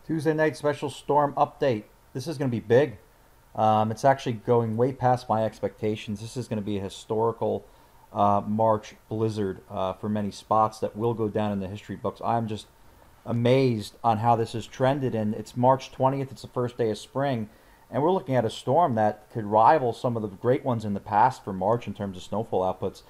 Tuesday night special storm update. This is going to be big. It's actually going way past my expectations. This is going to be a historical March blizzard for many spots that will go down in the history books. I'm just amazed on how this has trended, and it's March 20th. It's the first day of spring, and we're looking at a storm that could rival some of the great ones in the past for March in terms of snowfall outputs.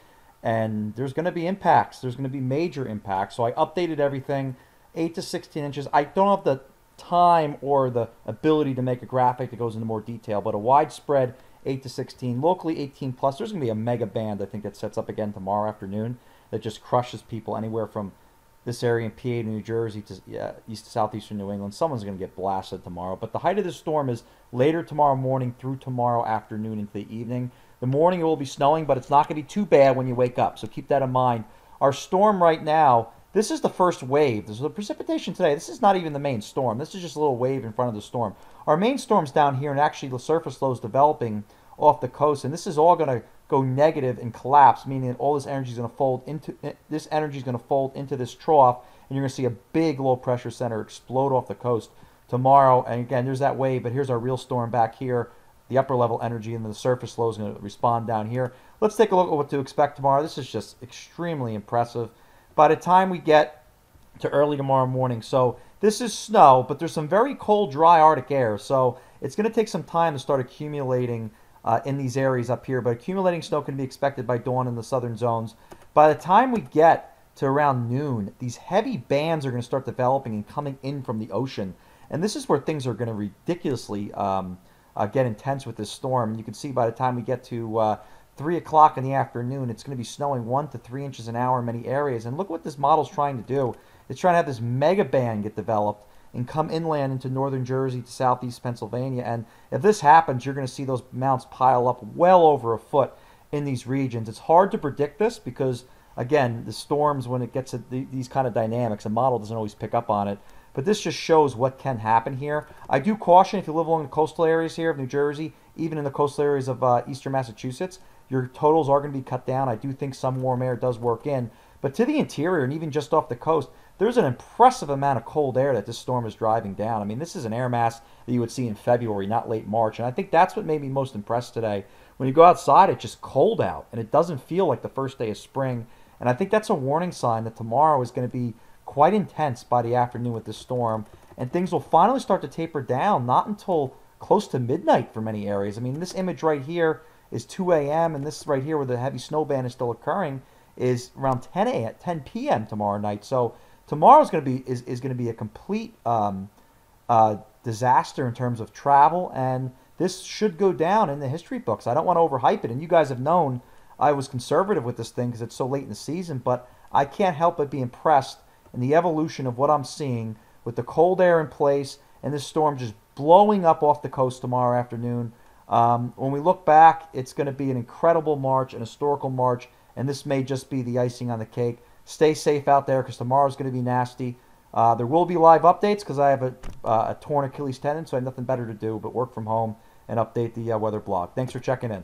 And there's going to be impacts. There's going to be major impacts. So I updated everything, 8 to 16 inches. I don't have the time or the ability to make a graphic that goes into more detail, but a widespread 8 to 16, locally 18 plus. There's going to be a mega band, I think, that sets up again tomorrow afternoon that just crushes people anywhere from this area in PA to New Jersey to east to southeastern New England. Someone's going to get blasted tomorrow. But the height of the storm is later tomorrow morning through tomorrow afternoon into the evening. The morning it will be snowing, but it's not going to be too bad when you wake up. So keep that in mind. Our storm right now, this is the first wave. This is the precipitation today. This is not even the main storm. This is just a little wave in front of the storm. Our main storm's down here, and actually the surface low is developing off the coast, and this is all going to go negative and collapse, meaning that all this energy is going to fold into this trough, and you're going to see a big low pressure center explode off the coast tomorrow. And again, there's that wave, but here's our real storm back here. The upper level energy and the surface low is going to respond down here. Let's take a look at what to expect tomorrow. This is just extremely impressive. By the time we get to early tomorrow morning, so this is snow, but there's some very cold, dry Arctic air. So it's going to take some time to start accumulating in these areas up here. But accumulating snow can be expected by dawn in the southern zones. By the time we get to around noon, these heavy bands are going to start developing and coming in from the ocean. And this is where things are going to ridiculously get intense with this storm. You can see by the time we get to 3 o'clock in the afternoon, it's going to be snowing 1 to 3 inches an hour in many areas. And look what this model's trying to do. It's trying to have this mega band get developed and come inland into northern Jersey to southeast Pennsylvania. And if this happens, you're going to see those mounts pile up well over a foot in these regions. It's hard to predict this because, again, the storms, when it gets to these kind of dynamics, a model doesn't always pick up on it. But this just shows what can happen here. I do caution if you live along the coastal areas here of New Jersey, even in the coastal areas of eastern Massachusetts, your totals are going to be cut down. I do think some warm air does work in. But to the interior and even just off the coast, there's an impressive amount of cold air that this storm is driving down. I mean, this is an air mass that you would see in February, not late March. And I think that's what made me most impressed today. When you go outside, it's just cold out, and it doesn't feel like the first day of spring. And I think that's a warning sign that tomorrow is going to be quite intense by the afternoon with this storm. And things will finally start to taper down, not until close to midnight for many areas. I mean, this image right here is 2 a.m., and this right here where the heavy snow band is still occurring is around 10 p.m. tomorrow night. So tomorrow's going to be is going to be a complete disaster in terms of travel, and this should go down in the history books. I don't want to overhype it, and you guys have known I was conservative with this thing because it's so late in the season, but I can't help but be impressed in the evolution of what I'm seeing with the cold air in place and this storm just blowing up off the coast tomorrow afternoon. When we look back, it's going to be an incredible March, an historical March, and this may just be the icing on the cake. Stay safe out there because tomorrow's going to be nasty. There will be live updates because I have a torn Achilles tendon, so I have nothing better to do but work from home and update the weather blog. Thanks for checking in.